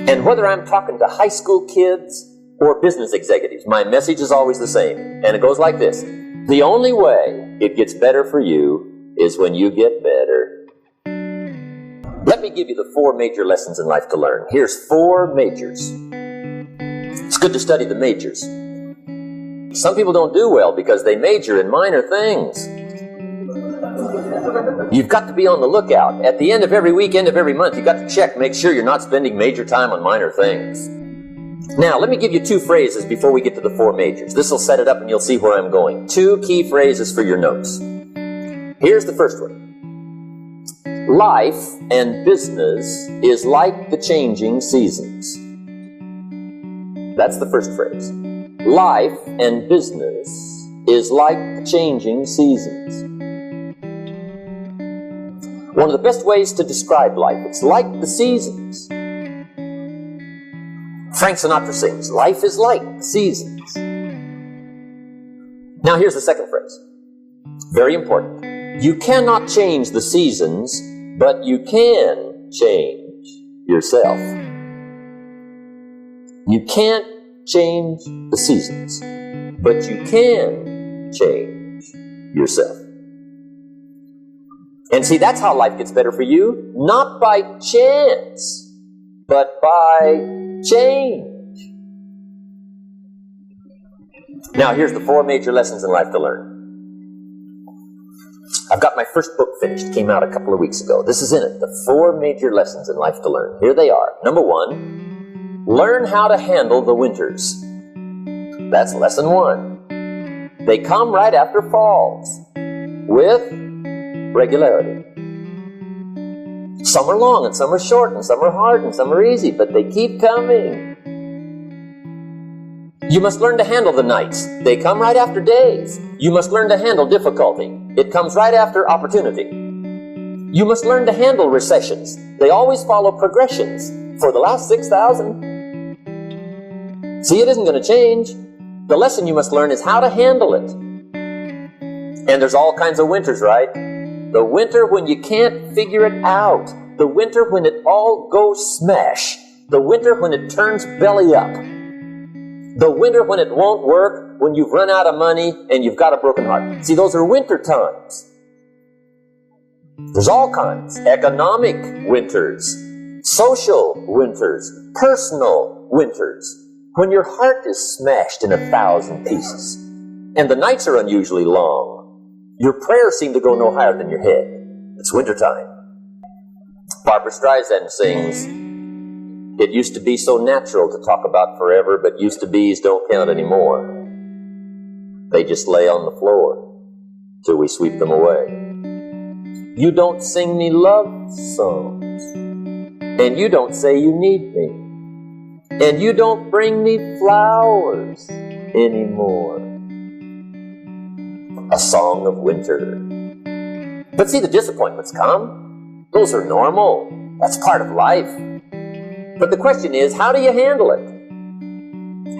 And whether I'm talking to high school kids or business executives, my message is always the same. And it goes like this. The only way it gets better for you is when you get better. Let me give you the 4 major lessons in life to learn. Here's 4 majors. It's good to study the majors. Some people don't do well because they major in minor things. You've got to be on the lookout. At the end of every week, end of every month, you've got to check, make sure you're not spending major time on minor things. Now, let me give you 2 phrases before we get to the 4 majors. This will set it up and you'll see where I'm going. 2 key phrases for your notes. Here's the first one. Life and business is like the changing seasons. That's the first phrase. Life and business is like the changing seasons. One of the best ways to describe life, it's like the seasons. Frank Sinatra sings, life is like the seasons. Now here's the second phrase. Very important. You cannot change the seasons, but you can change yourself. You can't change the seasons, but you can change yourself. And see, that's how life gets better for you. Not by chance, but by change. Now, here's the 4 major lessons in life to learn. I've got my first book finished. Came out a couple of weeks ago. This is in it. The 4 major lessons in life to learn. Here they are. Number 1, learn how to handle the winters. That's lesson 1. They come right after falls with regularity. Some are long and some are short and some are hard and some are easy, but they keep coming. You must learn to handle the nights. They come right after days. You must learn to handle difficulty. It comes right after opportunity. You must learn to handle recessions. They always follow progressions for the last 6,000. See, it isn't going to change. The lesson you must learn is how to handle it. And there's all kinds of winters, right? The winter when you can't figure it out. The winter when it all goes smash. The winter when it turns belly up. The winter when it won't work, when you've run out of money and you've got a broken heart. See, those are winter times. There's all kinds. Economic winters, social winters, personal winters. When your heart is smashed in 1,000 pieces and the nights are unusually long, your prayers seem to go no higher than your head. It's wintertime. Barbra Streisand sings, "It used to be so natural to talk about forever, but used to be's don't count anymore. They just lay on the floor till we sweep them away. You don't sing me love songs, and you don't say you need me, and you don't bring me flowers anymore." A song of winter. But see, the disappointments come. Those are normal. That's part of life. But the question is, how do you handle it?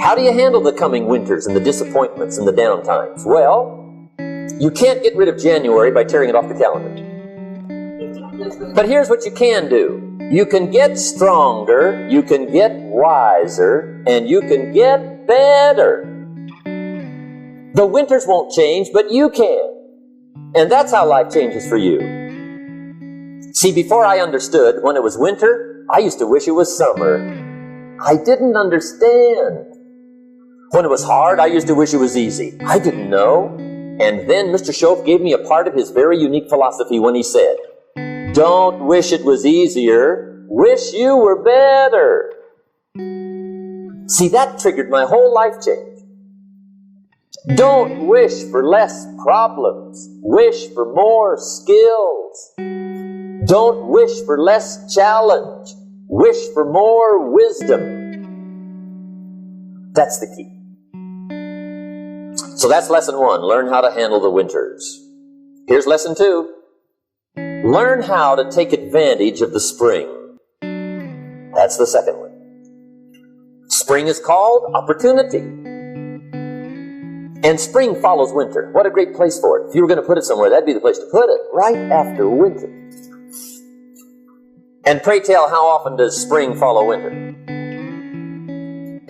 How do you handle the coming winters and the disappointments and the downtimes? Well, you can't get rid of January by tearing it off the calendar. But here's what you can do. You can get stronger, you can get wiser, and you can get better. The winters won't change, but you can. And that's how life changes for you. See, before I understood, when it was winter, I used to wish it was summer. I didn't understand. When it was hard, I used to wish it was easy. I didn't know. And then Mr. Schoaf gave me a part of his very unique philosophy when he said, "Don't wish it was easier, wish you were better." See, that triggered my whole life change. Don't wish for less problems. Wish for more skills. Don't wish for less challenge. Wish for more wisdom. That's the key. So that's lesson 1. Learn how to handle the winters. Here's lesson 2. Learn how to take advantage of the spring. That's the second one. Spring is called opportunity. And spring follows winter. What a great place for it. If you were going to put it somewhere, that'd be the place to put it, right after winter. And pray tell, how often does spring follow winter?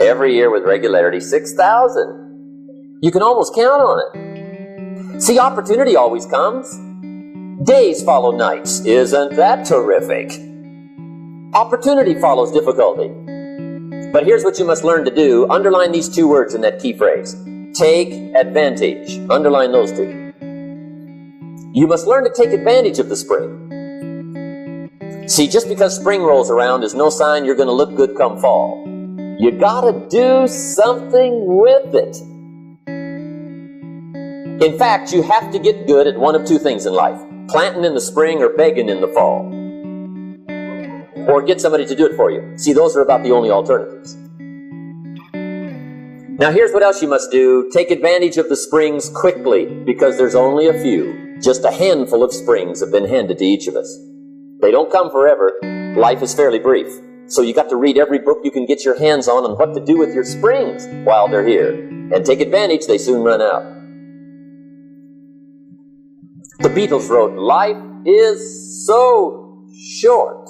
Every year with regularity, 6,000. You can almost count on it. See, opportunity always comes. Days follow nights. Isn't that terrific? Opportunity follows difficulty. But here's what you must learn to do. Underline these two words in that key phrase. Take advantage. Underline those two. You must learn to take advantage of the spring. See, just because spring rolls around is no sign you're going to look good come fall. You gotta do something with it. In fact, you have to get good at one of two things in life. Planting in the spring or begging in the fall. Or get somebody to do it for you. See, those are about the only alternatives. Now here's what else you must do. Take advantage of the springs quickly, because there's only a few. Just a handful of springs have been handed to each of us. They don't come forever. Life is fairly brief. So you got to read every book you can get your hands on what to do with your springs while they're here. And take advantage, they soon run out. The Beatles wrote, "Life is so short."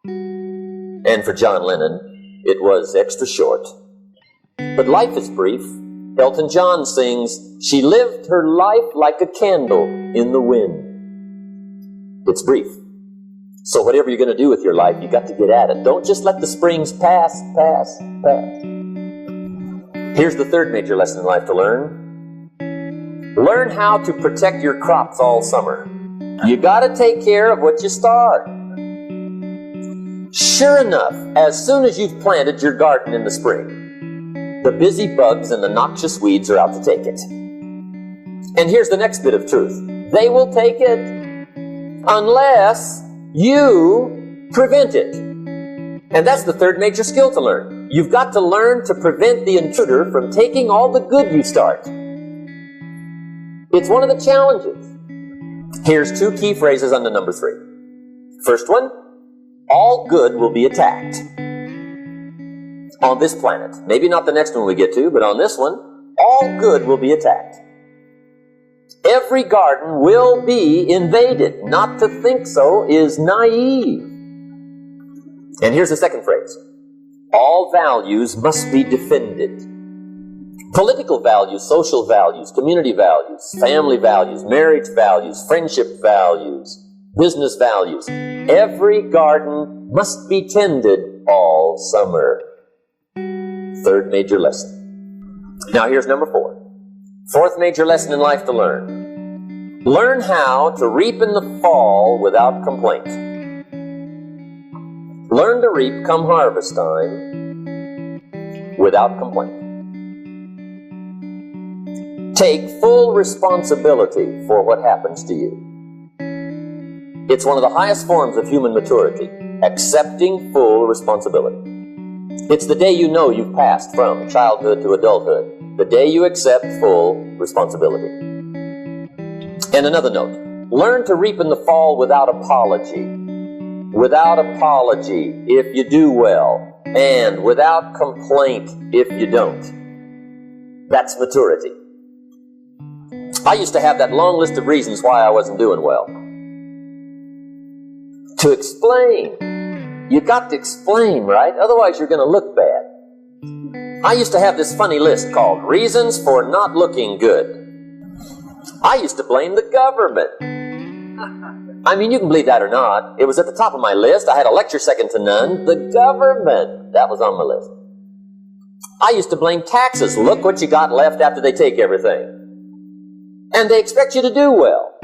And for John Lennon, it was extra short. But life is brief. Elton John sings, "She lived her life like a candle in the wind." It's brief. So whatever you're going to do with your life, you got to get at it. Don't just let the springs pass. Here's the third major lesson in life to learn. Learn how to protect your crops all summer. You got to take care of what you start. Sure enough, as soon as you've planted your garden in the spring, the busy bugs and the noxious weeds are out to take it. And here's the next bit of truth. They will take it unless you prevent it. And that's the third major skill to learn. You've got to learn to prevent the intruder from taking all the good you start. It's one of the challenges. Here's two key phrases on the number 3. First one, all good will be attacked. On this planet. Maybe not the next one we get to, but on this one, all good will be attacked. Every garden will be invaded. Not to think so is naive. And here's the second phrase. All values must be defended. Political values, social values, community values, family values, marriage values, friendship values, business values. Every garden must be tended all summer. Third major lesson. Now here's number 4. Fourth major lesson in life to learn. Learn how to reap in the fall without complaint. Learn to reap come harvest time without complaint. Take full responsibility for what happens to you. It's one of the highest forms of human maturity, accepting full responsibility. It's the day you know you've passed from childhood to adulthood, the day you accept full responsibility. And another note, learn to reap in the fall without apology. Without apology if you do well, and without complaint if you don't. That's maturity. I used to have that long list of reasons why I wasn't doing well. To explain. You got to explain, right? Otherwise you're going to look bad. I used to have this funny list called Reasons for Not Looking Good. I used to blame the government. I mean, you can believe that or not. It was at the top of my list. I had a lecture second to none. The government. That was on my list. I used to blame taxes. Look what you got left after they take everything. And they expect you to do well.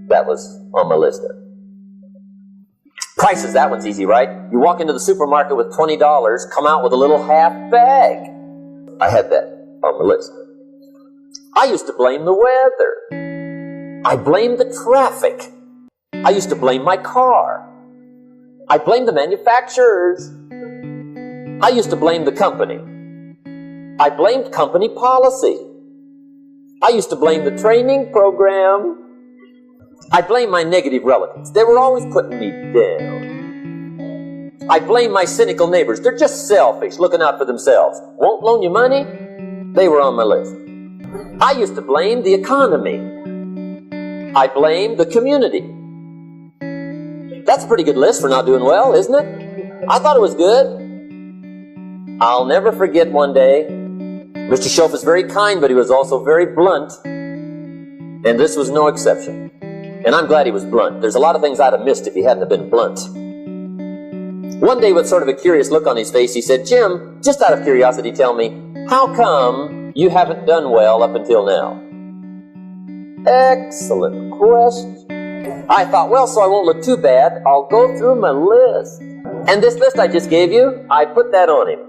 That was on my list there. Prices, that one's easy, right? You walk into the supermarket with $20, come out with a little half bag. I had that on my list. I used to blame the weather. I blamed the traffic. I used to blame my car. I blamed the manufacturers. I used to blame the company. I blamed company policy. I used to blame the training program. I blame my negative relatives. They were always putting me down. I blame my cynical neighbors. They're just selfish, looking out for themselves. Won't loan you money? They were on my list. I used to blame the economy. I blamed the community. That's a pretty good list for not doing well, isn't it? I thought it was good. I'll never forget one day, Mr. Schoaf was very kind, but he was also very blunt. And this was no exception. And I'm glad he was blunt. There's a lot of things I'd have missed if he hadn't have been blunt. One day, with sort of a curious look on his face, he said, "Jim, just out of curiosity, tell me, how come you haven't done well up until now?" Excellent question. I thought, well, so I won't look too bad, I'll go through my list. And this list I just gave you, I put that on him.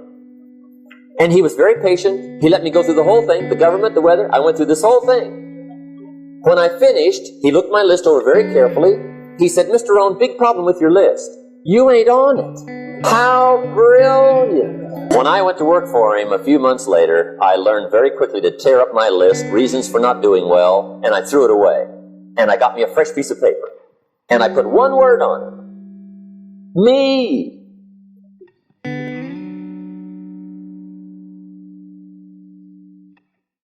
And he was very patient. He let me go through the whole thing, the government, the weather. I went through this whole thing. When I finished, he looked my list over very carefully. He said, "Mr. Rohn, big problem with your list. You ain't on it." How brilliant. When I went to work for him a few months later, I learned very quickly to tear up my list, reasons for not doing well, and I threw it away. And I got me a fresh piece of paper. And I put one word on it. Me.